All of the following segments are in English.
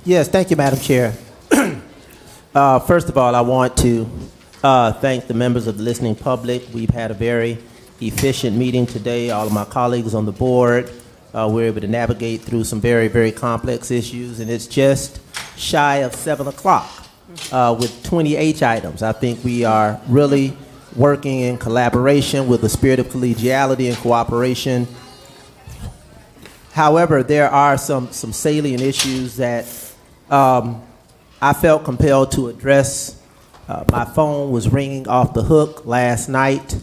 Yes, thank you, Madam Chair. First of all, I want to thank the members of the listening public. We've had a very efficient meeting today. All of my colleagues on the board were able to navigate through some very, very complex issues, and it's just shy of 7 o'clock with 20 items. I think we are really working in collaboration with the spirit of collegiality and cooperation. However, there are some salient issues that I felt compelled to address. My phone was ringing off the hook last night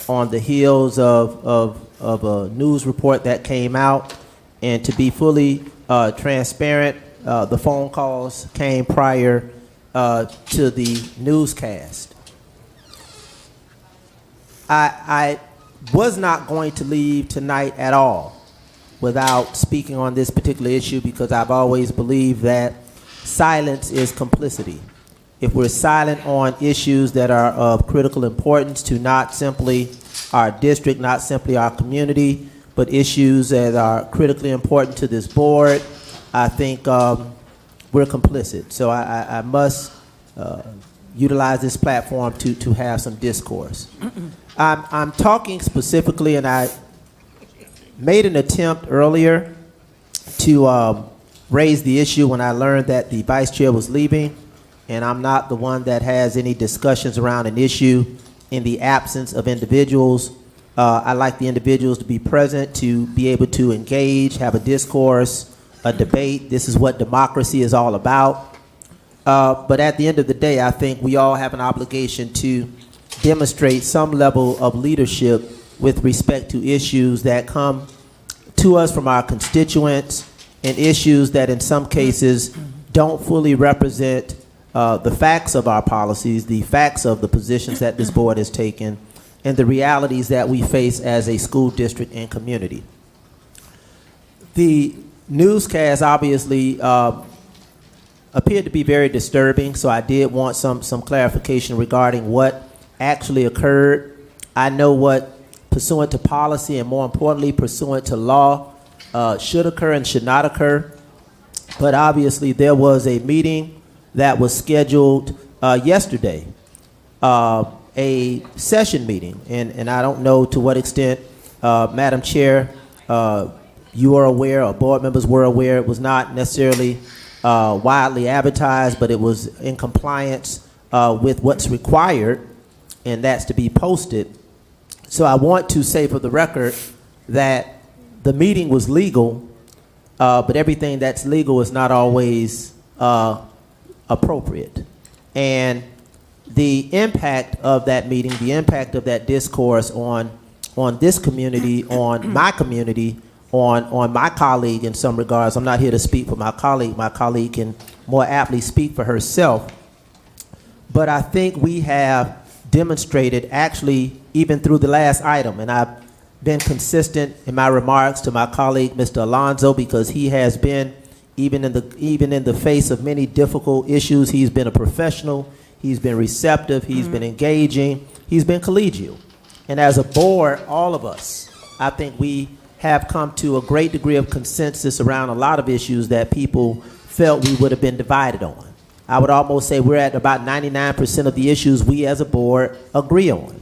on the heels of a news report that came out. And to be fully transparent, the phone calls came prior to the newscast. I was not going to leave tonight at all without speaking on this particular issue, because I've always believed that silence is complicity. If we're silent on issues that are of critical importance to not simply our district, not simply our community, but issues that are critically important to this board, I think we're complicit. So I must utilize this platform to have some discourse. I'm talking specifically, and I made an attempt earlier to raise the issue when I learned that the vice chair was leaving, and I'm not the one that has any discussions around an issue in the absence of individuals. I like the individuals to be present, to be able to engage, have a discourse, a debate. This is what democracy is all about. But at the end of the day, I think we all have an obligation to demonstrate some level of leadership with respect to issues that come to us from our constituents, and issues that in some cases don't fully represent the facts of our policies, the facts of the positions that this board has taken, and the realities that we face as a school district and community. The newscast obviously appeared to be very disturbing, so I did want some clarification regarding what actually occurred. I know what pursuant to policy, and more importantly, pursuant to law, should occur and should not occur. But obviously there was a meeting that was scheduled yesterday, a session meeting, and I don't know to what extent, Madam Chair, you are aware, or board members were aware. It was not necessarily widely advertised, but it was in compliance with what's required, and that's to be posted. So I want to say for the record that the meeting was legal, but everything that's legal is not always appropriate. And the impact of that meeting, the impact of that discourse on this community, on my community, on my colleague in some regards. I'm not here to speak for my colleague. My colleague can more aptly speak for herself. But I think we have demonstrated, actually, even through the last item, and I've been consistent in my remarks to my colleague, Mr. Alonzo, because he has been, even in the face of many difficult issues, he's been a professional, he's been receptive, he's been engaging, he's been collegial. And as a board, all of us, I think we have come to a great degree of consensus around a lot of issues that people felt we would have been divided on. I would almost say we're at about 99% of the issues we as a board agree on.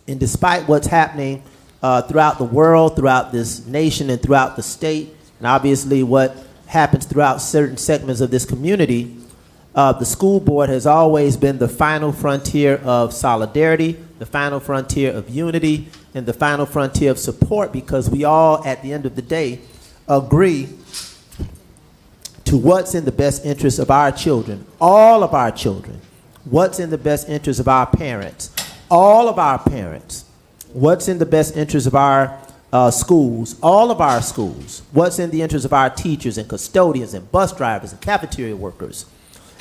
And despite what's happening throughout the world, throughout this nation, and throughout the state, and obviously what happens throughout certain segments of this community, the school board has always been the final frontier of solidarity, the final frontier of unity, and the final frontier of support, because we all, at the end of the day, agree to what's in the best interest of our children, all of our children, what's in the best interest of our parents, all of our parents, what's in the best interest of our schools, all of our schools, what's in the interest of our teachers and custodians and bus drivers and cafeteria workers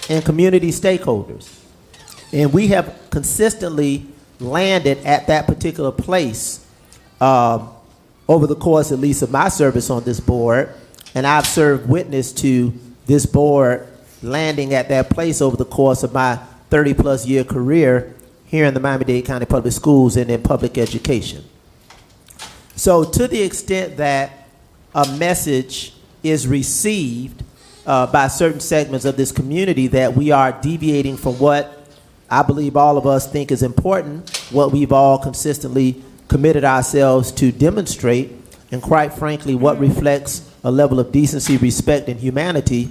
and community stakeholders. And we have consistently landed at that particular place over the course, at least, of my service on this board. And I've served witness to this board landing at that place over the course of my 30-plus year career here in the Miami-Dade County Public Schools and in public education. So to the extent that a message is received by certain segments of this community that we are deviating from what I believe all of us think is important, what we've all consistently committed ourselves to demonstrate, and quite frankly, what reflects a level of decency, respect, and humanity.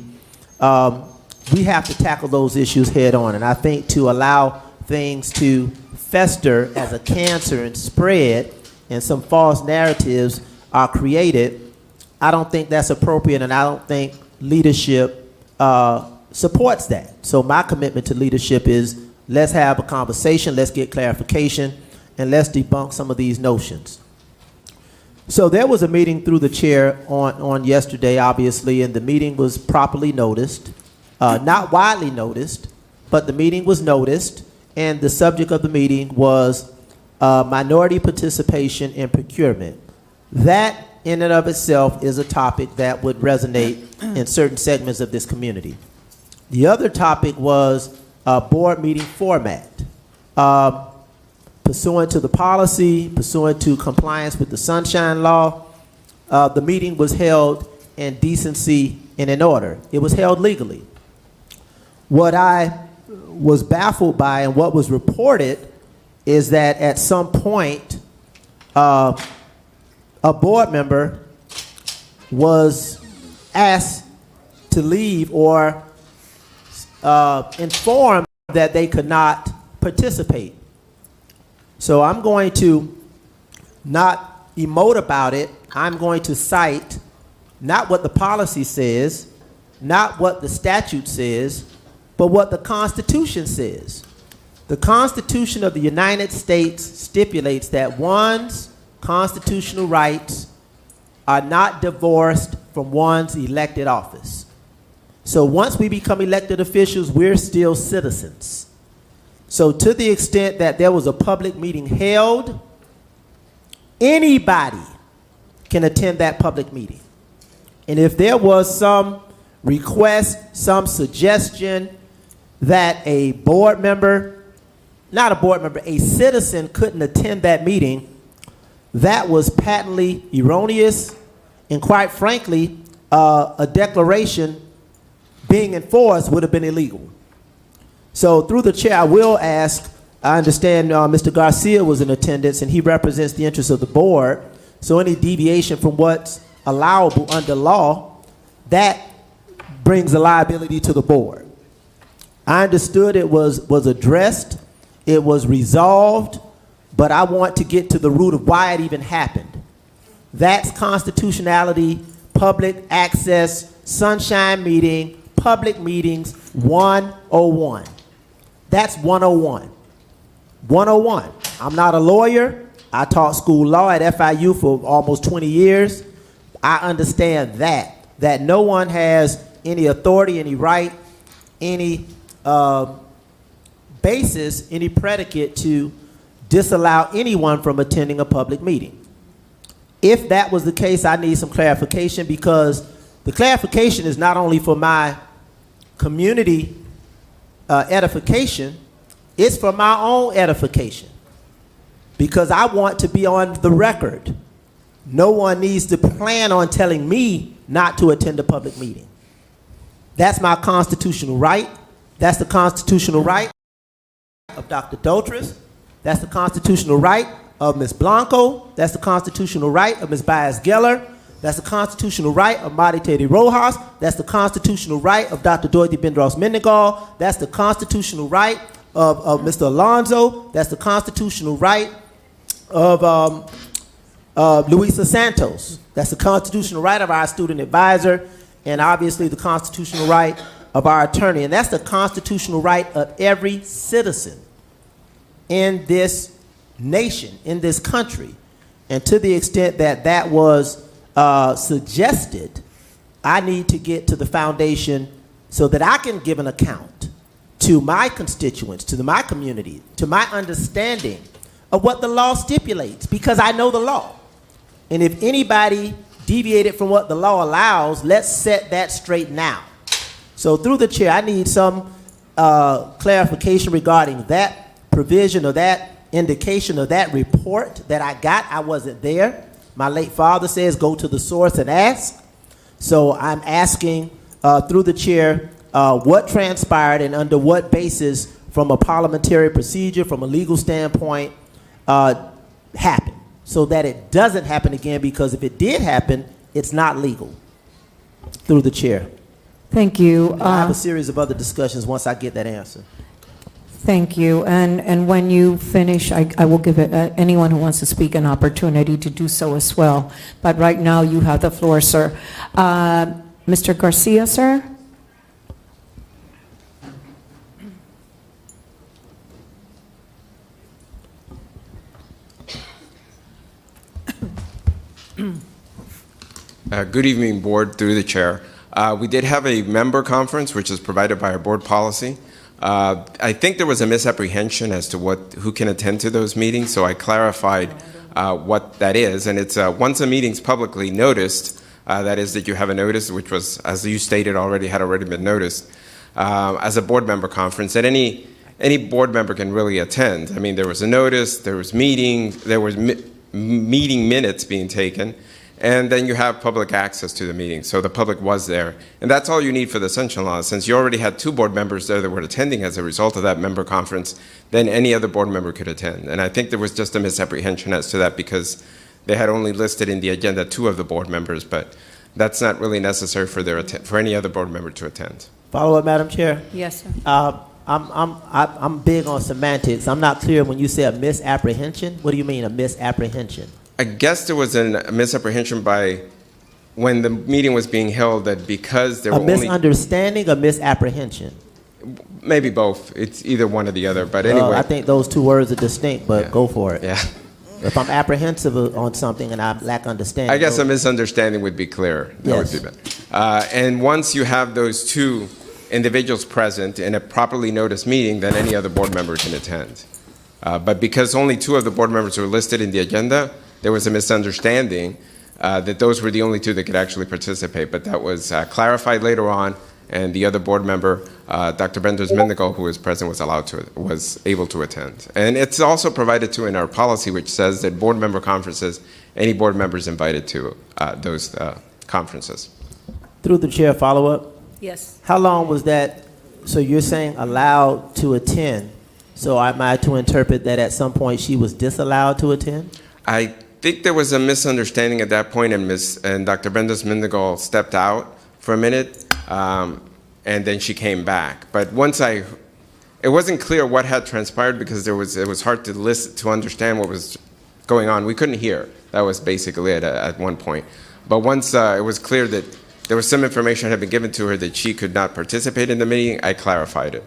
We have to tackle those issues head on. And I think to allow things to fester as a cancer and spread, and some false narratives are created, I don't think that's appropriate, and I don't think leadership supports that. So my commitment to leadership is, let's have a conversation, let's get clarification, and let's debunk some of these notions. So there was a meeting through the chair on yesterday, obviously, and the meeting was properly noticed. Not widely noticed, but the meeting was noticed, and the subject of the meeting was minority participation in procurement. That, in and of itself, is a topic that would resonate in certain segments of this community. The other topic was board meeting format. Pursuant to the policy, pursuant to compliance with the Sunshine Law, the meeting was held in decency and in order. It was held legally. What I was baffled by and what was reported is that at some point, a board member was asked to leave or informed that they could not participate. So I'm going to not emote about it. I'm going to cite not what the policy says, not what the statute says, but what the Constitution says. The Constitution of the United States stipulates that one's constitutional rights are not divorced from one's elected office. So once we become elected officials, we're still citizens. So to the extent that there was a public meeting held, anybody can attend that public meeting. And if there was some request, some suggestion that a board member, not a board member, a citizen couldn't attend that meeting, that was patently erroneous, and quite frankly, a declaration being enforced would have been illegal. So through the chair, I will ask, I understand Mr. Garcia was in attendance and he represents the interests of the board, so any deviation from what's allowable under law, that brings a liability to the board. I understood it was addressed, it was resolved, but I want to get to the root of why it even happened. That's constitutionality, public access, sunshine meeting, public meetings 101. That's 101. 101. I'm not a lawyer. I taught school law at FIU for almost 20 years. I understand that no one has any authority, any right, any basis, any predicate to disallow anyone from attending a public meeting. If that was the case, I need some clarification, because the clarification is not only for my community edification, it's for my own edification, because I want to be on the record. No one needs to plan on telling me not to attend a public meeting. That's my constitutional right. That's the constitutional right of Dr. Dotris. That's the constitutional right of Ms. Blanco. That's the constitutional right of Ms. Baez-Geller. That's the constitutional right of Marty Teddy Rojas. That's the constitutional right of Dr. Dorothy Bindros-Mendengal. That's the constitutional right of Mr. Alonzo. That's the constitutional right of Luisa Santos. That's the constitutional right of our student advisor, and obviously the constitutional right of our attorney. And that's the constitutional right of every citizen in this nation, in this country. And to the extent that that was suggested, I need to get to the foundation so that I can give an account to my constituents, to my community, to my understanding of what the law stipulates, because I know the law. And if anybody deviated from what the law allows, let's set that straight now. So through the chair, I need some clarification regarding that provision or that indication or that report that I got. I wasn't there. My late father says go to the source and ask. So I'm asking through the chair, what transpired and under what basis, from a parliamentary procedure, from a legal standpoint, happened, so that it doesn't happen again, because if it did happen, it's not legal. Through the chair. Thank you. I have a series of other discussions once I get that answer. Thank you. And when you finish, I will give anyone who wants to speak an opportunity to do so as well. But right now, you have the floor, sir. Mr. Garcia, sir? Good evening, Board, through the chair. We did have a member conference, which is provided by our board policy. I think there was a misapprehension as to who can attend to those meetings, so I clarified what that is. And it's once a meeting's publicly noticed, that is that you have a notice, which was, as you stated, had already been noticed, as a board member conference, that any board member can really attend. I mean, there was a notice, there was meetings, there was meeting minutes being taken, and then you have public access to the meeting, so the public was there. And that's all you need for the Sunshine Law. Since you already had 2 board members there that were attending as a result of that member conference, then any other board member could attend. And I think there was just a misapprehension as to that, because they had only listed in the agenda 2 of the board members, but that's not really necessary for any other board member to attend. Follow up, Madam Chair. Yes, sir. I'm big on semantics. I'm not clear when you say a misapprehension. What do you mean, a misapprehension? I guess there was a misapprehension by when the meeting was being held, that because there were A misunderstanding or misapprehension? maybe both. It's either one or the other. But anyway, I think those 2 words are distinct, but Yeah. go for it. yeah. If I'm apprehensive on something and I lack understanding. I guess a misunderstanding would be clear. That Yes. would be better. And once you have those 2 individuals present in a properly noticed meeting, then any other board member can attend. But because only 2 of the board members were listed in the agenda, there was a misunderstanding that those were the only 2 that could actually participate. But that was clarified later on, and the other board member, Dr. Benders Mendigal, who was present, was able to attend. And it's also provided to in our policy, which says that board member conferences, any board member is invited to those conferences. Through the chair, follow up. Yes. How long was that? So you're saying allowed to attend. So am I to interpret that at some point she was disallowed to attend? I think there was a misunderstanding at that point, and Dr. Benders Mendigal stepped out for a minute, and then she came back. But it wasn't clear what had transpired, because it was hard to understand what was going on. We couldn't hear. That was basically it at one point. But once it was clear that there was some information that had been given to her that she could not participate in the meeting, I clarified it.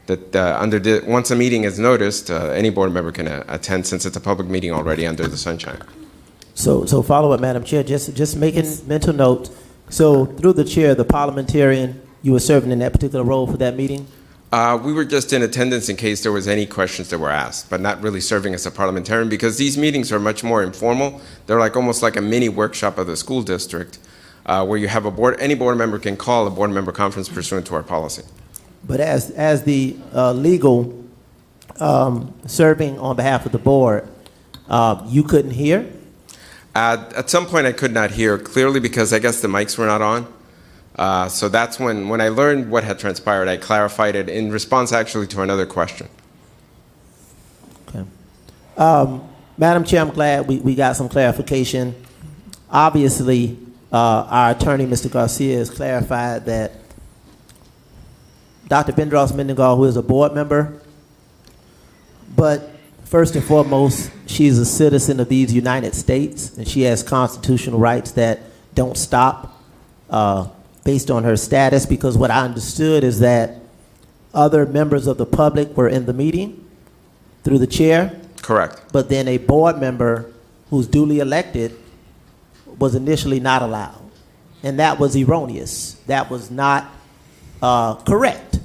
That once a meeting is noticed, any board member can attend, since it's a public meeting already under the sunshine. So follow up, Madam Chair, just making mental notes. So through the chair, the parliamentarian, you were serving in that particular role for that meeting? We were just in attendance in case there was any questions that were asked, but not really serving as a parliamentarian, because these meetings are much more informal. They're almost like a mini workshop of the school district, where you have any board member can call a board member conference pursuant to our policy. But as the legal serving on behalf of the board, you couldn't hear? At some point, I could not hear clearly, because I guess the mics were not on. So that's when I learned what had transpired, I clarified it in response actually to another question. Okay. Madam Chair, I'm glad we got some clarification. Obviously, our attorney, Mr. Garcia, has clarified that Dr. Bendros Mendigal, who is a board member, but first and foremost, she's a citizen of these United States, and she has constitutional rights that don't stop based on her status, because what I understood is that other members of the public were in the meeting through the chair. Correct. But then a board member who's duly elected was initially not allowed. And that was erroneous. That was not correct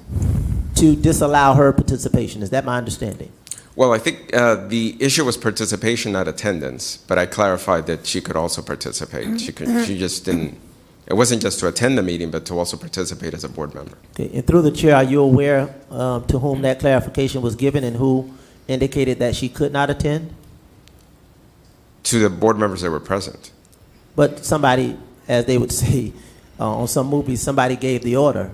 to disallow her participation. Is that my understanding? Well, I think the issue was participation, not attendance, but I clarified that she could also participate. She just didn't, it wasn't just to attend the meeting, but to also participate as a board member. Okay, and through the chair, are you aware to whom that clarification was given and who indicated that she could not attend? To the board members that were present. But somebody, as they would say, on some movies, somebody gave the order.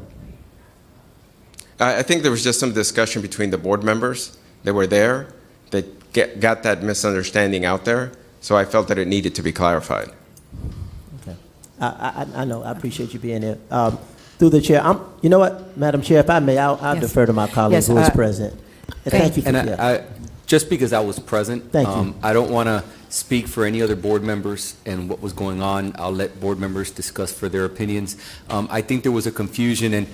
I think there was just some discussion between the board members that were there that got that misunderstanding out there, so I felt that it needed to be clarified. Okay. I know, I appreciate you being here. Through the chair, you know what, Madam Chair, if I may, I'll Yes. defer to my colleague Yes, who is present. And thank you for And that. I, just because I was present, Thank you. I don't want to speak for any other board members and what was going on. I'll let board members discuss for their opinions. I think there was a confusion, and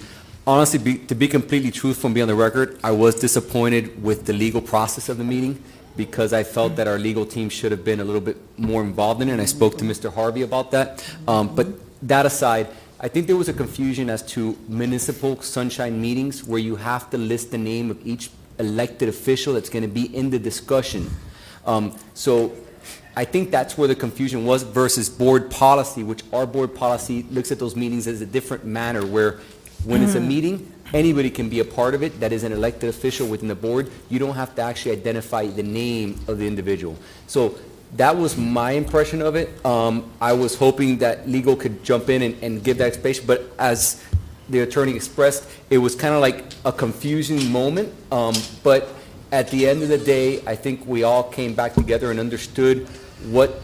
honestly, to be completely truthful and be on the record, I was disappointed with the legal process of the meeting because I felt that our legal team should have been a little bit more involved in it, and I spoke to Mr. Harvey about that. But that aside, I think there was a confusion as to municipal sunshine meetings where you have to list the name of each elected official that's going to be in the discussion. So I think that's where the confusion was versus board policy, which our board policy looks at those meetings as a different manner, where when it's a meeting, anybody can be a part of it that is an elected official within the board. You don't have to actually identify the name of the individual. So that was my impression of it. I was hoping that legal could jump in and give that explanation, but as the attorney expressed, it was kind of like a confusing moment. But at the end of the day, I think we all came back together and understood what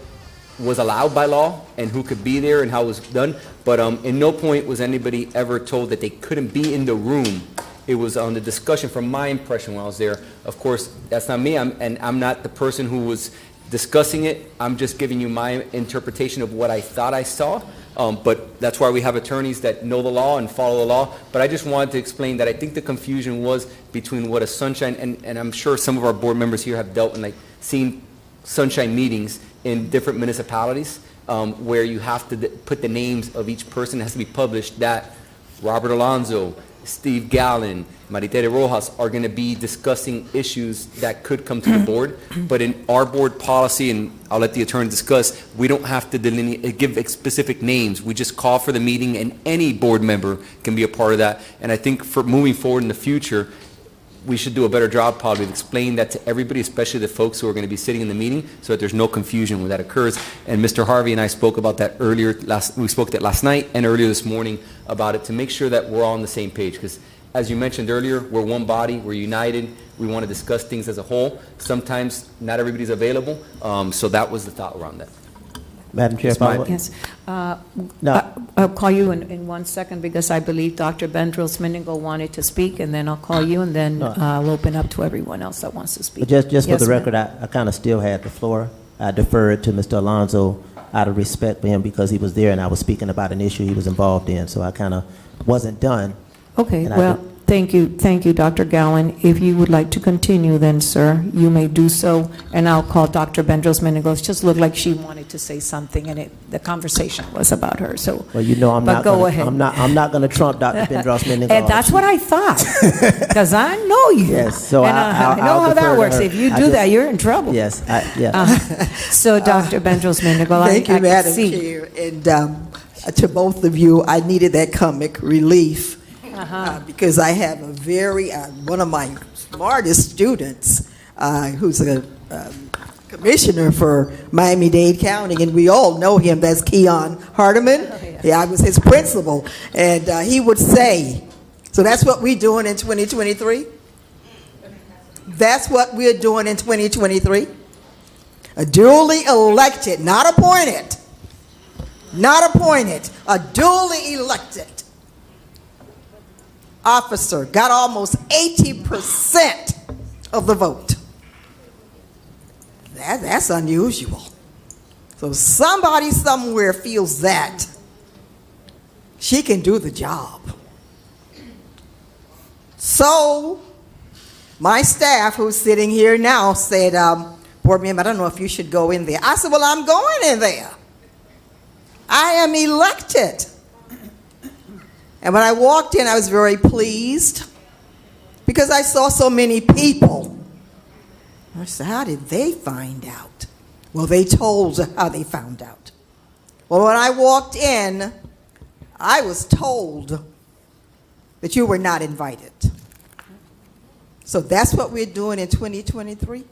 was allowed by law and who could be there and how it was done. But in no point was anybody ever told that they couldn't be in the room. It was on the discussion, from my impression when I was there. Of course, that's not me, and I'm not the person who was discussing it. I'm just giving you my interpretation of what I thought I saw. But that's why we have attorneys that know the law and follow the law. But I just wanted to explain that I think the confusion was between what a sunshine, and I'm sure some of our board members here have dealt and like seen sunshine meetings in different municipalities where you have to put the names of each person. It has to be published that Robert Alonzo, Steve Gallen, Maritere Rojas are going to be discussing issues that could come to the board. But in our board policy, and I'll let the attorney discuss, we don't have to give specific names. We just call for the meeting, and any board member can be a part of that. And I think for moving forward in the future, we should do a better job probably of explaining that to everybody, especially the folks who are going to be sitting in the meeting, so that there's no confusion when that occurs. And Mr. Harvey and I spoke about that earlier. We spoke that last night and earlier this morning about it to make sure that we're all on the same page. Because as you mentioned earlier, we're one body, we're united, we want to discuss things as a whole. Sometimes not everybody's available, so that was the thought around that. Madam Chair, It's my- follow up? Yes. No. I'll call you in 1 second because I believe Dr. Bendros-Menigo wanted to speak, and then I'll call you, and then No. I'll open up to everyone else that wants to speak. But just for Yes, the ma'am. record, I kind of still had the floor. I deferred to Mr. Alonzo out of respect for him because he was there and I was speaking about an issue he was involved in, so I kind of wasn't done. Okay, And I well, did- thank you, Dr. Gowan. If you would like to continue then, sir, you may do so, and I'll call Dr. Bendros-Menigo. It just looked like she wanted to say something, and the conversation was about her, so. Well, you know, But go ahead. I'm not going to trump Dr. Bendros-Menigo. And that's what I thought, because I know you. Yes, so And I'll know I'll how defer that to works. her. If you I do just- that, you're in trouble. Yes, So, Dr. Bendros-Menigo, I Thank you, can Madam see. Chair. And to both of you, I needed that comic relief because I have a very, one of my smartest students who's a commissioner for Miami-Dade County, and we all know him. That's Keon Hardeman. Yeah, I was his principal. And he would say, so that's what we're doing in 2023? That's what we're doing in 2023? A duly elected, not appointed, a duly elected officer got almost 80% of the vote. That's unusual. So somebody somewhere feels that she can do the job. So my staff, who's sitting here now, said, board member, I don't know if you should go in there. I said, well, I'm going in there. I am elected. And when I walked in, I was very pleased because I saw so many people. I said, how did they find out? Well, they told how they found out. Well, when I walked in, I was told that you were not invited. So that's what we're doing in 2023.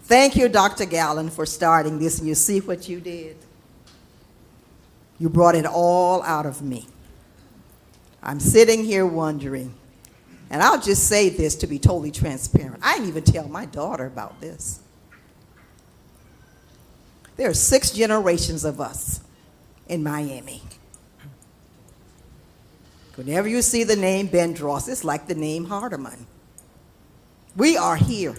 Thank you, Dr. Gallen, for starting this. And you see what you did. You brought it all out of me. I'm sitting here wondering, and I'll just say this to be totally transparent. I didn't even tell my daughter about this. There are 6 generations of us in Miami. Whenever you see the name Ben Dross, it's like the name Hardeman. We are here,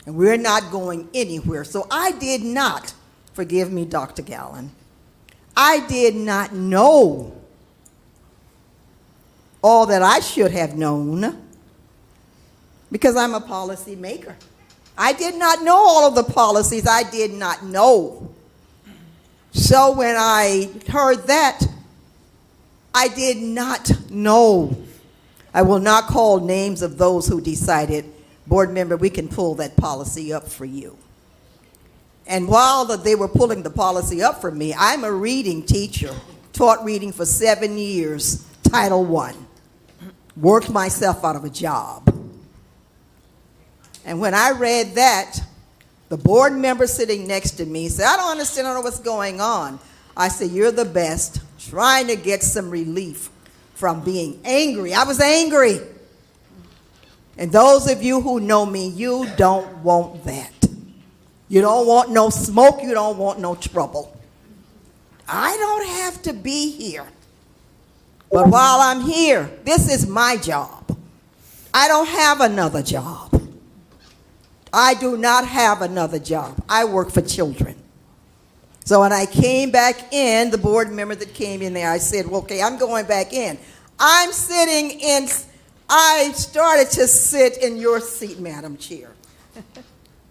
and we're not going anywhere. So I did not, forgive me, Dr. Gallen, I did not know all that I should have known because I'm a policy maker. I did not know all of the policies. I did not know. So when I heard that, I did not know. I will not call names of those who decided, board member, we can pull that policy up for you. And while they were pulling the policy up for me, I'm a reading teacher, taught reading for 7 years, Title I, worked myself out of a job. And when I read that, the board member sitting next to me said, I don't understand, I don't know what's going on. I said, you're the best, trying to get some relief from being angry. I was angry. And those of you who know me, you don't want that. You don't want no smoke, you don't want no trouble. I don't have to be here. But while I'm here, this is my job. I don't have another job. I do not have another job. I work for children. So when I came back in, the board member that came in there, I said, well, okay, I'm going back in. I'm sitting in, I started to sit in your seat, Madam Chair.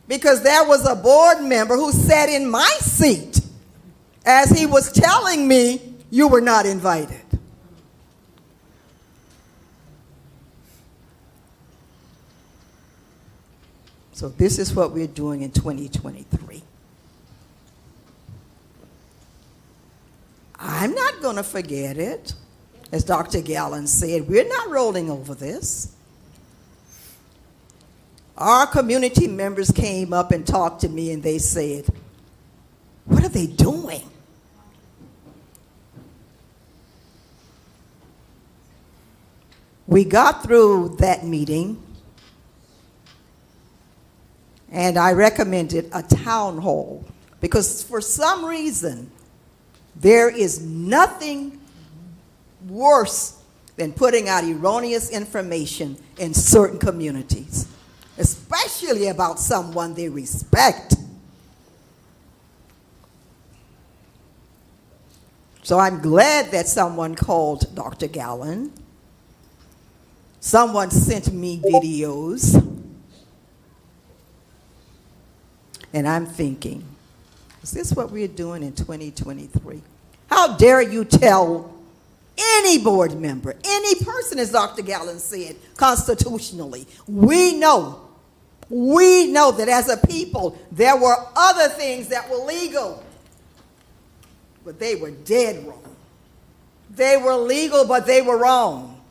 Because there was a board member who sat in my seat as he was telling me you were not invited. So this is what we're doing in 2023. I'm not going to forget it. As Dr. Gallen said, we're not rolling over this. Our community members came up and talked to me and they said, what are they doing? We got through that meeting and I recommended a town hall because for some reason there is nothing worse than putting out erroneous information in certain communities, especially about someone they respect. So I'm glad that someone called Dr. Gallen. Someone sent me videos. And I'm thinking, is this what we're doing in 2023? How dare you tell any board member, any person, as Dr. Gallen said, constitutionally, we know that as a people, there were other things that were legal, but they were dead wrong. They were legal, but they were wrong.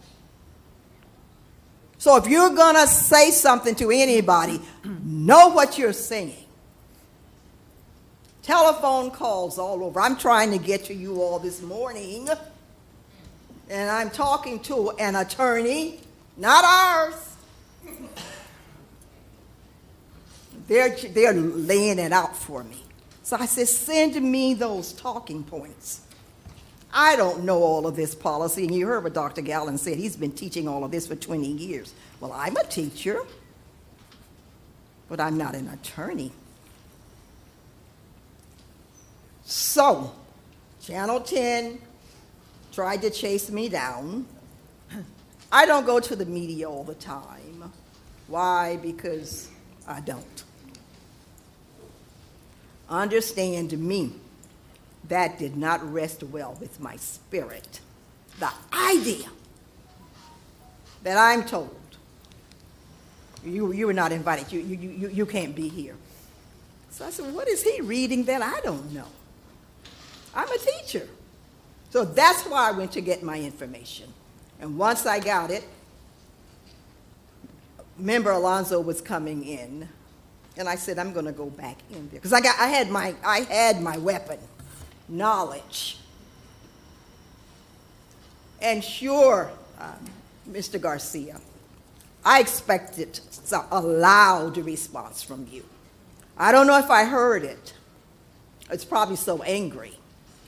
So if you're going to say something to anybody, know what you're saying. Telephone calls all over. I'm trying to get to you all this morning, and I'm talking to an attorney, not ours. They're laying it out for me. So I said, send me those talking points. I don't know all of this policy, and you heard what Dr. Gallen said. He's been teaching all of this for 20 years. Well, I'm a teacher, but I'm not an attorney. So, Channel 10 tried to chase me down. I don't go to the media all the time. Why? Because I don't. Understand me, that did not rest well with my spirit. The idea that I'm told, you were not invited, you can't be here. So I said, what is he reading that I don't know? I'm a teacher. So that's why I went to get my information. And once I got it, Member Alonzo was coming in, and I said, I'm going to go back in there. Because I had my weapon, knowledge. And sure, Mr. Garcia, I expected a loud response from you. I don't know if I heard it. It's probably so angry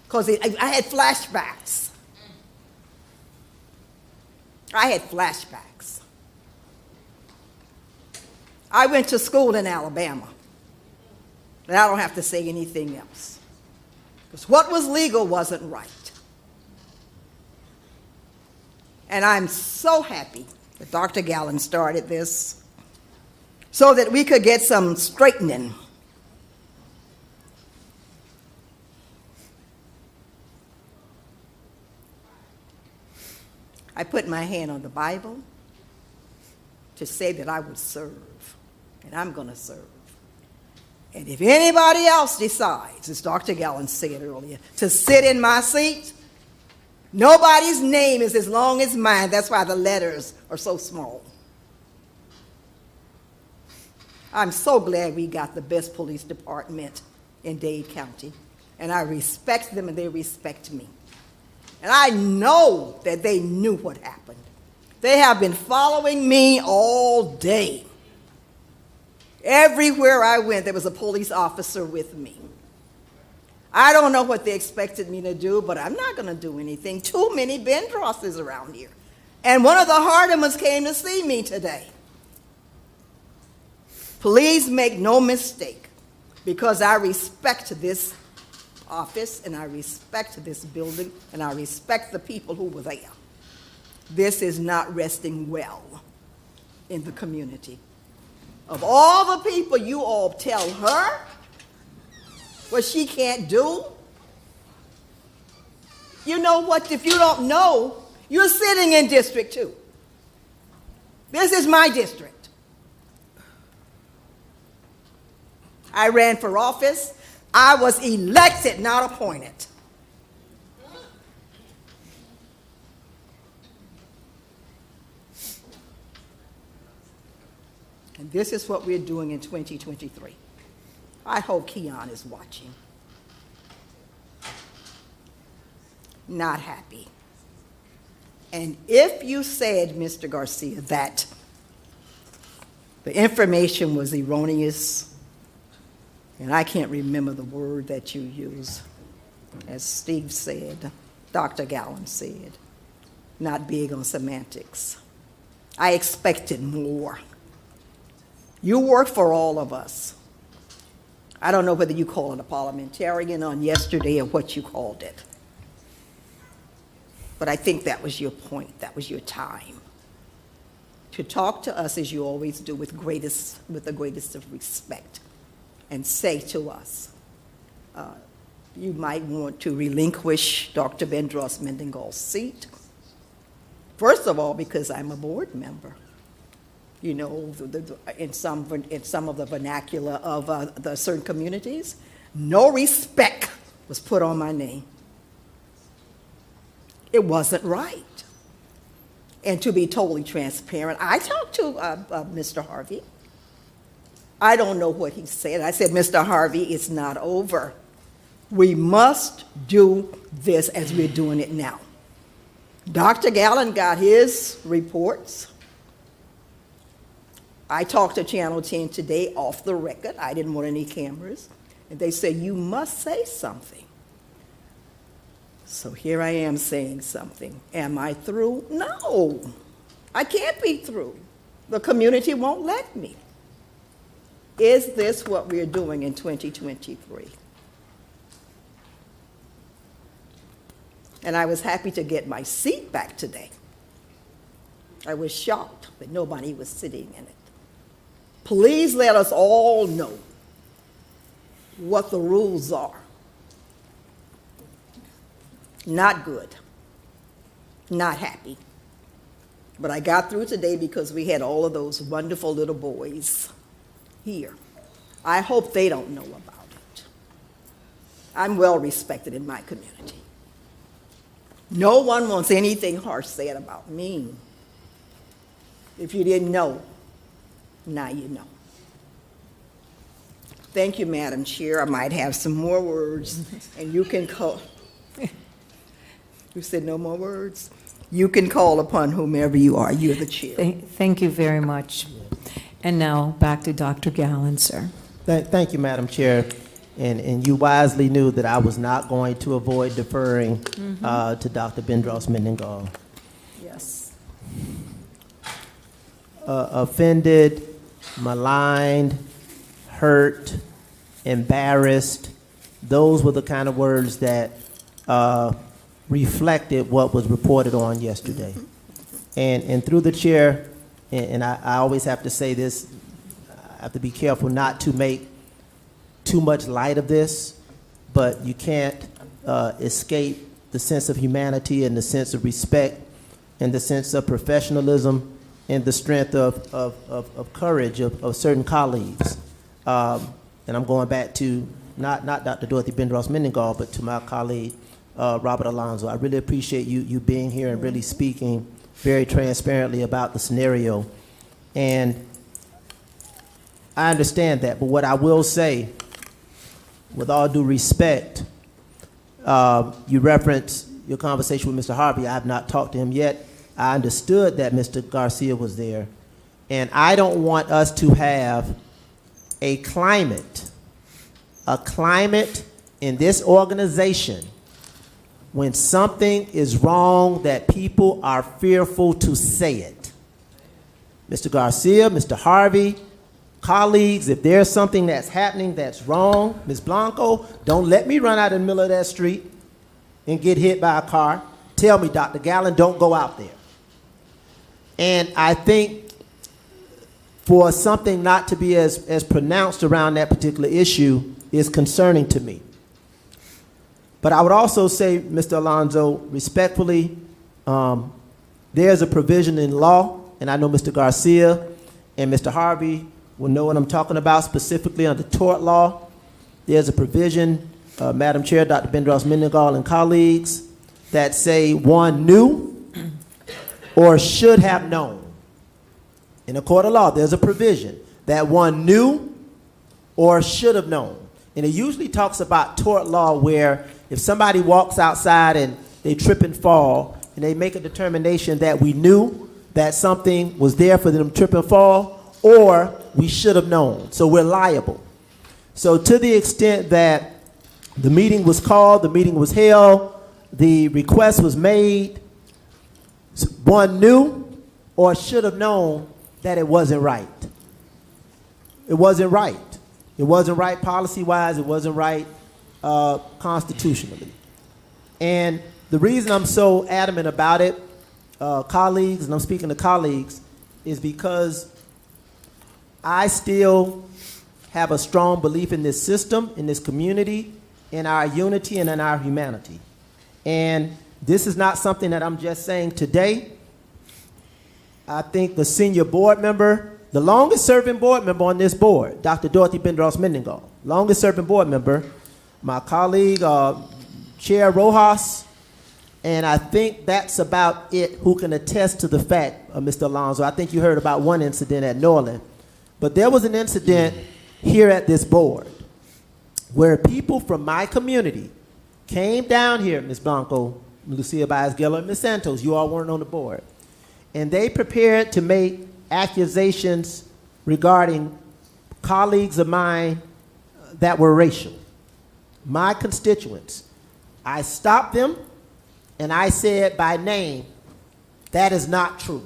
because I had flashbacks. I had flashbacks. I went to school in Alabama, and I don't have to say anything else because what was legal wasn't right. And I'm so happy that Dr. Gallen started this so that we could get some straightening. I put my hand on the Bible to say that I would serve, and I'm going to serve. And if anybody else decides, as Dr. Gallen said earlier, to sit in my seat, nobody's name is as long as mine. That's why the letters are so small. I'm so glad we got the best police department in Dade County, and I respect them and they respect me. And I know that they knew what happened. They have been following me all day. Everywhere I went, there was a police officer with me. I don't know what they expected me to do, but I'm not going to do anything. Too many Bendrosses around here. And one of the Hardimans came to see me today. Please make no mistake, because I respect this office, and I respect this building, and I respect the people who were there. This is not resting well in the community. Of all the people you all tell her what she can't do, you know what? If you don't know, you're sitting in District 2. This is my district. I ran for office. I was elected, not appointed. And this is what we're doing in 2023. I hope Keon is watching. Not happy. And if you said, Mr. Garcia, that the information was erroneous, and I can't remember the word that you used, as Steve said, Dr. Gallen said, not big on semantics. I expected more. You work for all of us. I don't know whether you call it a parliamentarian on yesterday or what you called it. But I think that was your point. That was your time. To talk to us as you always do with the greatest of respect and say to us, you might want to relinquish Dr. Bendros Mendenhall's seat. First of all, because I'm a board member. You know, in some of the vernacular of the certain communities, no respect was put on my name. It wasn't right. And to be totally transparent, I talked to Mr. Harvey. I don't know what he said. I said, Mr. Harvey, it's not over. We must do this as we're doing it now. Dr. Gallen got his reports. I talked to Channel 10 today off the record. I didn't want any cameras. And they said, you must say something. So here I am saying something. Am I through? No, I can't be through. The community won't let me. Is this what we're doing in 2023? And I was happy to get my seat back today. I was shocked that nobody was sitting in it. Please let us all know what the rules are. Not good. Not happy. But I got through today because we had all of those wonderful little boys here. I hope they don't know about it. I'm well respected in my community. No one wants anything harsh said about me. If you didn't know, now you know. Thank you, Madam Chair. I might have some more words, and you can call. You said no more words? You can call upon whomever you are. You're the chair. Thank you very much. And now, back to Dr. Gallen, sir. Thank you, Madam Chair. And you wisely knew that I was not going to avoid deferring to Dr. Bendros Mendengal. Yes. Offended, maligned, hurt, embarrassed. Those were the kind of words that reflected what was reported on yesterday. And through the chair, and I always have to say this, I have to be careful not to make too much light of this, but you can't escape the sense of humanity and the sense of respect and the sense of professionalism and the strength of courage of certain colleagues. And I'm going back to not Dr. Dorothy Bendros Mendengal, but to my colleague, Robert Alonzo. I really appreciate you being here and really speaking very transparently about the scenario. And I understand that, but what I will say, with all due respect, you referenced your conversation with Mr. Harvey. I have not talked to him yet. I understood that Mr. Garcia was there. And I don't want us to have a climate in this organization when something is wrong that people are fearful to say it. Mr. Garcia, Mr. Harvey, colleagues, if there's something that's happening that's wrong, Ms. Blanco, don't let me run out in the middle of that street and get hit by a car. Tell me, Dr. Gallen, don't go out there. And I think for something not to be as pronounced around that particular issue is concerning to me. But I would also say, Mr. Alonzo, respectfully, there's a provision in law, and I know Mr. Garcia and Mr. Harvey will know what I'm talking about, specifically under tort law. There's a provision, Madam Chair, Dr. Bendros Mendengal and colleagues, that say one knew or should have known. In a court of law, there's a provision that one knew or should have known. And it usually talks about tort law where if somebody walks outside and they trip and fall and they make a determination that we knew that something was there for them to trip and fall, or we should have known. So we're liable. So to the extent that the meeting was called, the meeting was held, the request was made, one knew or should have known that it wasn't right. It wasn't right. It wasn't right policy-wise. It wasn't right constitutionally. And the reason I'm so adamant about it, colleagues, and I'm speaking to colleagues, is because I still have a strong belief in this system, in this community, in our unity and in our humanity. And this is not something that I'm just saying today. I think the senior board member, the longest serving board member on this board, Dr. Dorothy Bendros Mendengal, longest serving board member, my colleague, Chair Rojas, and I think that's about it, who can attest to the fact, Mr. Alonzo. I think you heard about one incident at Norland, but there was an incident here at this board where people from my community came down here, Ms. Blanco, Lucia Baez-Giller, and Ms. Santos, you all weren't on the board, and they prepared to make accusations regarding colleagues of mine that were racial. My constituents. I stopped them and I said by name, that is not true.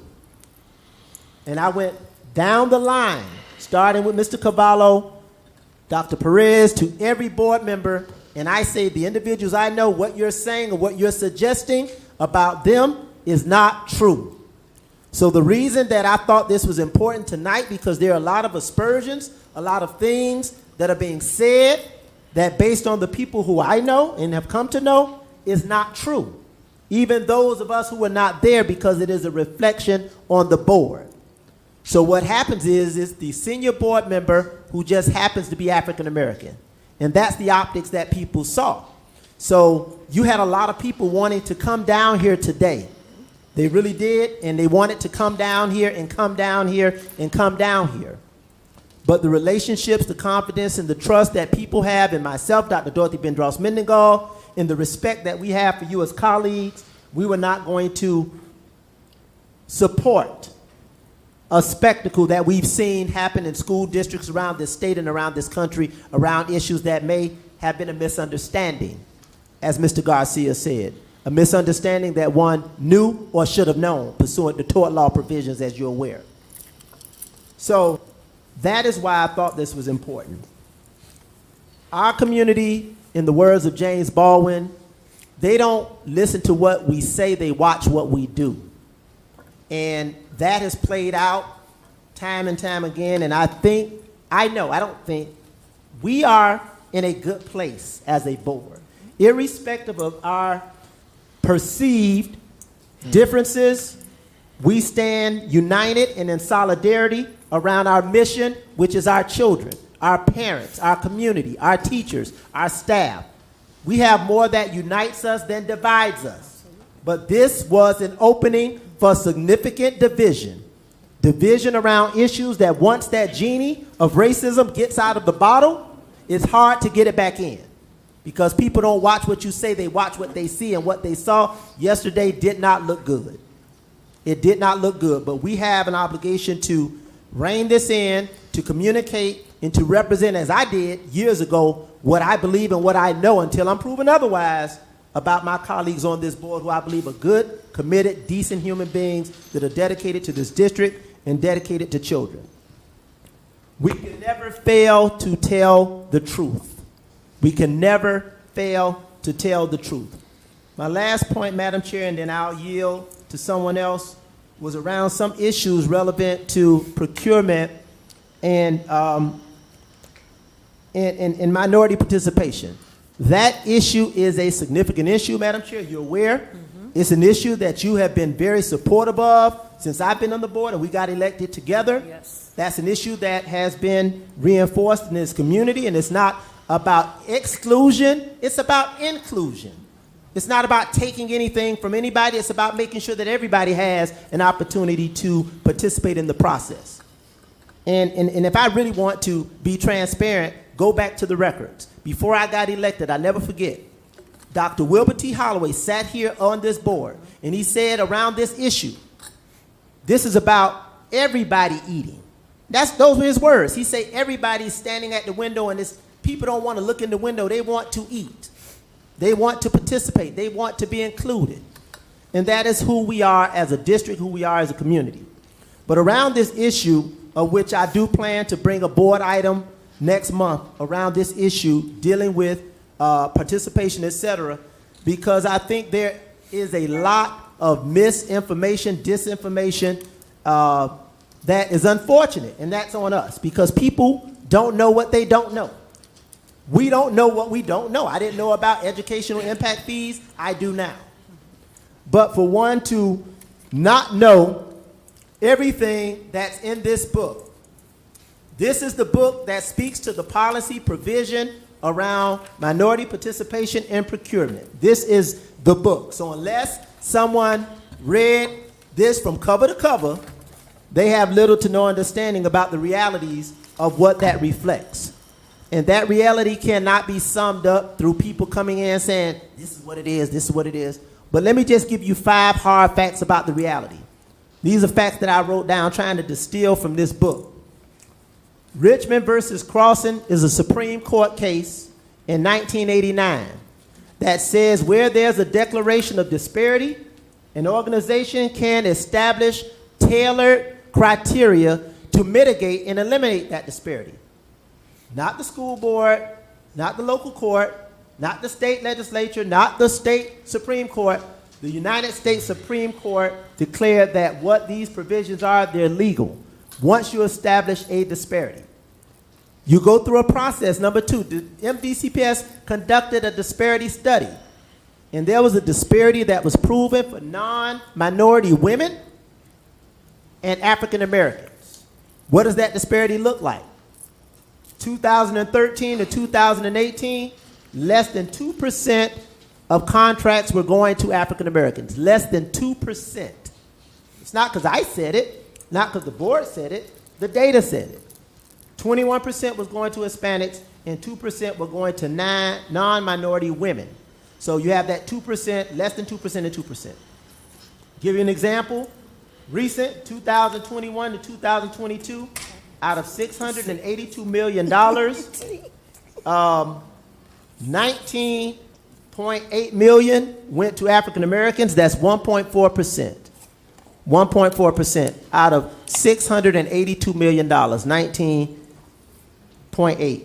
And I went down the line, starting with Mr. Cavallo, Dr. Perez, to every board member, and I say the individuals I know, what you're saying or what you're suggesting about them is not true. So the reason that I thought this was important tonight, because there are a lot of aspersions, a lot of things that are being said that based on the people who I know and have come to know is not true. Even those of us who were not there, because it is a reflection on the board. So what happens is the senior board member who just happens to be African American. And that's the optics that people saw. So you had a lot of people wanting to come down here today. They really did, and they wanted to come down here and come down here and come down here. But the relationships, the confidence, and the trust that people have in myself, Dr. Dorothy Bendros Mendengal, and the respect that we have for you as colleagues, we were not going to support a spectacle that we've seen happen in school districts around this state and around this country around issues that may have been a misunderstanding, as Mr. Garcia said. A misunderstanding that one knew or should have known pursuant to tort law provisions, as you're aware. So that is why I thought this was important. Our community, in the words of James Baldwin, they don't listen to what we say, they watch what we do. And that has played out time and time again, and I don't think, we are in a good place as a board. Irrespective of our perceived differences, we stand united and in solidarity around our mission, which is our children, our parents, our community, our teachers, our staff. We have more that unites us than divides us. But this was an opening for significant division. Division around issues that once that genie of racism gets out of the bottle, it's hard to get it back in. Because people don't watch what you say, they watch what they see, and what they saw yesterday did not look good. It did not look good, but we have an obligation to rein this in, to communicate, and to represent, as I did years ago, what I believe and what I know until I'm proven otherwise about my colleagues on this board who I believe are good, committed, decent human beings that are dedicated to this district and dedicated to children. We can never fail to tell the truth. We can never fail to tell the truth. My last point, Madam Chair, and then I'll yield to someone else, was around some issues relevant to procurement and minority participation. That issue is a significant issue, Madam Chair. You're aware. Mm-hmm. It's an issue that you have been very supportive of since I've been on the board and we got elected together. Yes. That's an issue that has been reinforced in this community, and it's not about exclusion, it's about inclusion. It's not about taking anything from anybody, it's about making sure that everybody has an opportunity to participate in the process. And if I really want to be transparent, go back to the records. Before I got elected, I never forget, Dr. Wilbur T. Holloway sat here on this board, and he said around this issue, this is about everybody eating. Those were his words. He said everybody's standing at the window, and people don't want to look in the window. They want to eat. They want to participate. They want to be included. And that is who we are as a district, who we are as a community. But around this issue, of which I do plan to bring a board item next month around this issue dealing with participation, et cetera, because I think there is a lot of misinformation, disinformation that is unfortunate, and that's on us because people don't know what they don't know. We don't know what we don't know. I didn't know about educational impact fees. I do now. But for one to not know everything that's in this book, this is the book that speaks to the policy provision around minority participation in procurement. This is the book. So unless someone read this from cover to cover, they have little to no understanding about the realities of what that reflects. And that reality cannot be summed up through people coming in saying, this is what it is, this is what it is. But let me just give you 5 hard facts about the reality. These are facts that I wrote down trying to distill from this book. Richmond versus Crossing is a Supreme Court case in 1989 that says where there's a declaration of disparity, an organization can establish tailored criteria to mitigate and eliminate that disparity. Not the school board, not the local court, not the state legislature, not the state Supreme Court. The United States Supreme Court declared that what these provisions are, they're legal once you establish a disparity. You go through a process. Number 2, the MDCPS conducted a disparity study, and there was a disparity that was proven for non-minority women and African Americans. What does that disparity look like? 2013 to 2018, less than 2% of contracts were going to African Americans. Less than 2%. It's not because I said it, not because the board said it, the data said it. 21% was going to Hispanics and 2% were going to non-minority women. So you have that 2%, less than 2% and 2%. Give you an example. recent, 2021 to 2022, out of $682 million, 19.8 million went to African Americans. That's 1.4%. 1.4% out of $682 million, 19.8.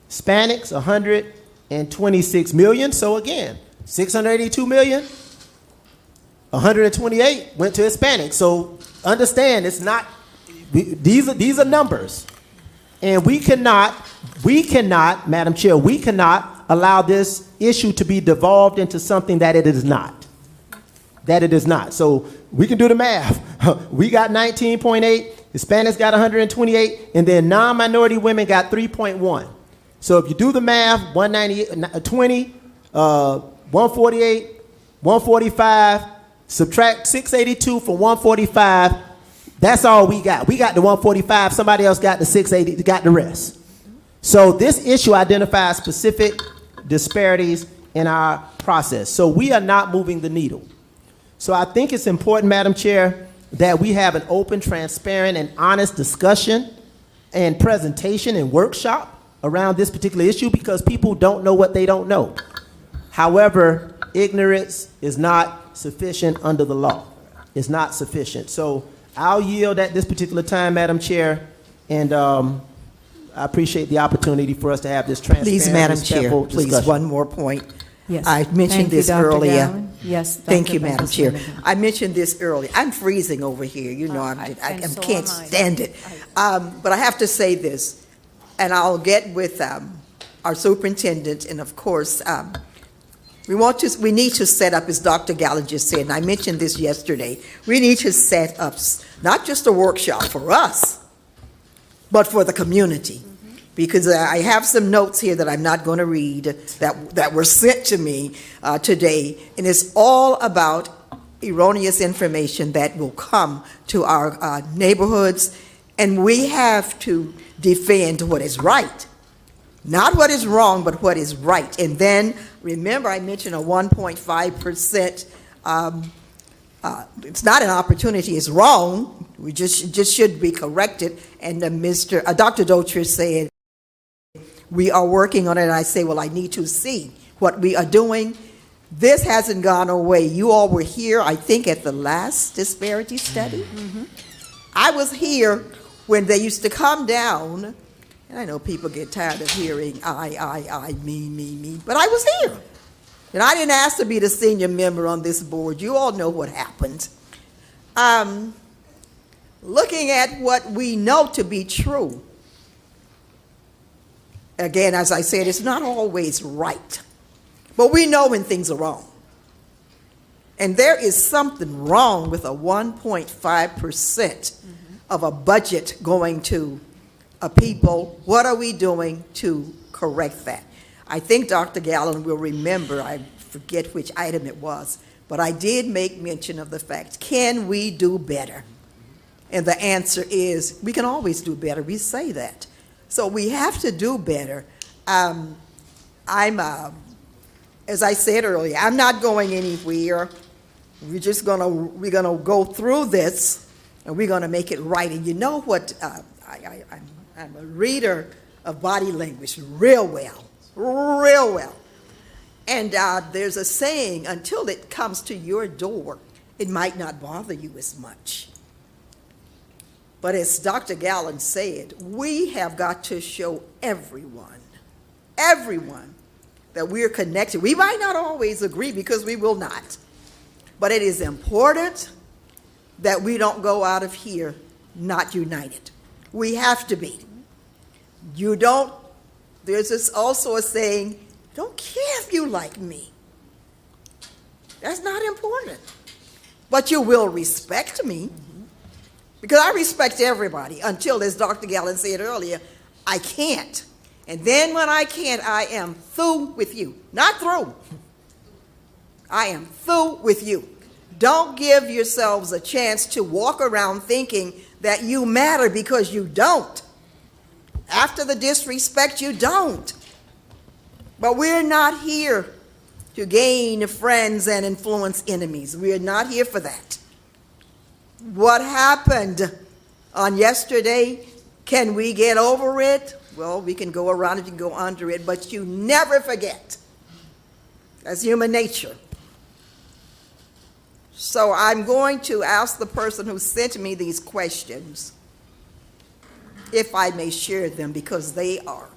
Hispanics, 126 million. So again, 682 million, 128 went to Hispanics. So understand, it's not, these are numbers. And we cannot, Madam Chair, we cannot allow this issue to be devolved into something that it is not. That it is not. So we can do the math. We got 19.8, Hispanics got 128, and then non-minority women got 3.1. So if you do the math, 198, 20, 148, 145, subtract 682 from 145, that's all we got. We got the 145, somebody else got the 680, got the rest. So this issue identifies specific disparities in our process. So we are not moving the needle. So I think it's important, Madam Chair, that we have an open, transparent, and honest discussion and presentation and workshop around this particular issue, because people don't know what they don't know. However, ignorance is not sufficient under the law. It's not sufficient. So I'll yield at this particular time, Madam Chair, and I appreciate the opportunity for us to have this transparent, Please, Madam Chair, respectful please, discussion. one more point. Yes. I mentioned Thank you, this Dr. earlier. Gowan. Yes. Thank Dr. you, Madam Chair. Benson. I mentioned this earlier. I'm freezing over here. You know, I and so can't am I. stand it. But I have to say this, and I'll get with our superintendent, and of course, we need to set up, as Dr. Gallen just said, and I mentioned this yesterday, we need to set up not just a workshop for us, but for the community. Because I have some notes here that I'm not going to read that were sent to me today, and it's all about erroneous information that will come to our neighborhoods, and we have to defend what is right. Not what is wrong, but what is right. And then, remember, I mentioned a 1.5%. It's not an opportunity, it's wrong. We just should be corrected. And Dr. Dotrier said, we are working on it. And I say, well, I need to see what we are doing. This hasn't gone away. You all were here, I think, at the last disparity study. Mm-hmm. I was here when they used to come down. And I know people get tired of hearing I, me, but I was here. And I didn't ask to be the senior member on this board. You all know what happened. Looking at what we know to be true, again, as I said, it's not always right. But we know when things are wrong. And there is something wrong with a 1.5% of a budget going to people. What are we doing to correct that? I think Dr. Gallen will remember, I forget which item it was, but I did make mention of the fact, can we do better? And the answer is, we can always do better. We say that. So we have to do better. As I said earlier, I'm not going anywhere. We're gonna go through this, and we're gonna make it right. And you know what? I'm a reader of body language real well. And there's a saying, until it comes to your door, it might not bother you as much. But as Dr. Gallen said, we have got to show everyone, that we're connected. We might not always agree, because we will not. But it is important that we don't go out of here not united. We have to be. There's this also a saying, don't care if you like me. That's not important. But you will respect me. Because I respect everybody until, as Dr. Gallen said earlier, I can't. And then when I can't, I am through with you. Not through. I am through with you. Don't give yourselves a chance to walk around thinking that you matter, because you don't. After the disrespect, you don't. But we're not here to gain friends and influence enemies. We're not here for that. what happened on yesterday, can we get over it? Well, we can go around it, you can go under it, but you never forget. That's human nature. So I'm going to ask the person who sent me these questions if I may share them, because they are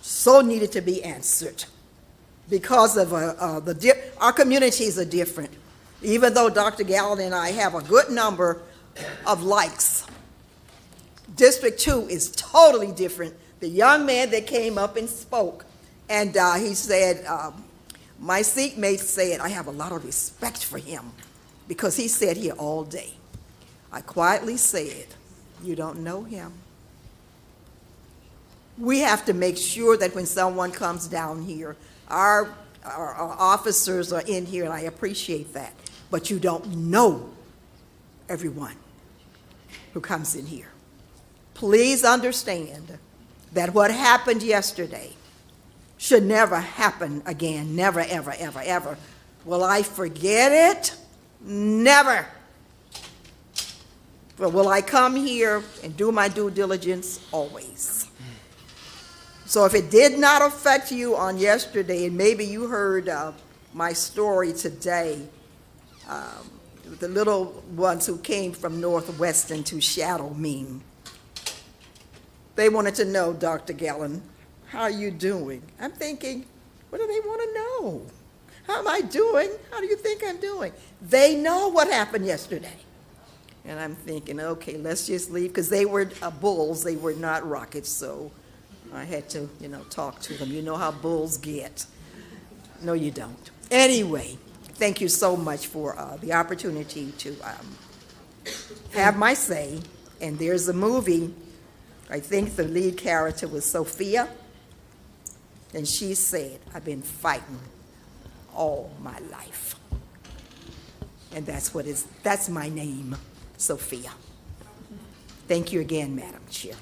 so needed to be answered. Because of our communities are different. Even though Dr. Gallen and I have a good number of likes, District 2 is totally different. The young man that came up and spoke, and he said, my seatmate said, I have a lot of respect for him because he sat here all day. I quietly said, you don't know him. We have to make sure that when someone comes down here, our officers are in here, and I appreciate that, but you don't know everyone who comes in here. Please understand that what happened yesterday should never happen again. Never, ever, ever, ever. Will I forget it? Never. But will I come here and do my due diligence? Always. So if it did not affect you on yesterday, and maybe you heard my story today, the little ones who came from Northwestern to shadow me, they wanted to know, Dr. Gallen, how are you doing? I'm thinking, what do they want to know? How am I doing? How do you think I'm doing? They know what happened yesterday. And I'm thinking, okay, let's just leave, because they were bulls, they were not rockets, so I had to, talk to them. You know how bulls get. No, you don't. Anyway, thank you so much for the opportunity to have my say. And there's a movie, I think the lead character was Sophia, and she said, I've been fighting all my life. And that's my name, Sophia. Thank you again, Madam Chair.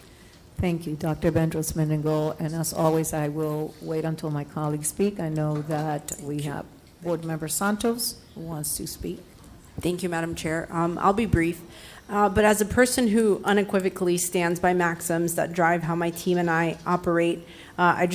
Thank you, Dr. Bendros Mendengo. And as always, I will wait until my colleagues speak. I know that we have Board Member Santos who wants to speak. Thank you, Madam Chair. I'll be brief. But as a person who unequivocally stands by maxims that drive how my team and I operate, I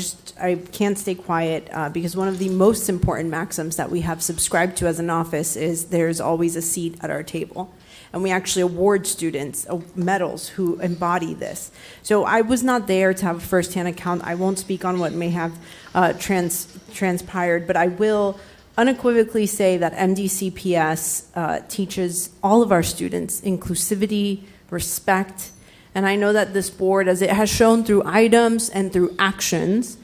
can't stay quiet because one of the most important maxims that we have subscribed to as an office is there's always a seat at our table. And we actually award students medals who embody this. So I was not there to have a firsthand account. I won't speak on what may have transpired, but I will unequivocally say that MDCPS teaches all of our students inclusivity, respect, and I know that this board, as it has shown through items and through actions,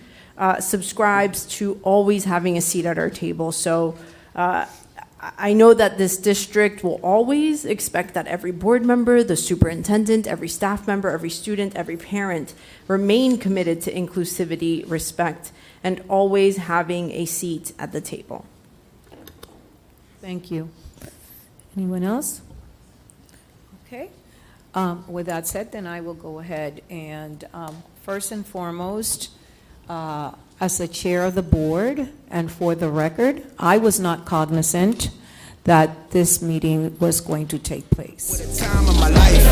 subscribes to always having a seat at our table. So I know that this district will always expect that every board member, the superintendent, every staff member, every student, every parent remain committed to inclusivity, respect, and always having a seat at the table. Thank you. Anyone else? Okay. With that said, then I will go ahead and first and foremost, as the chair of the board, and for the record, I was not cognizant that this meeting was going to take place. Time of my life.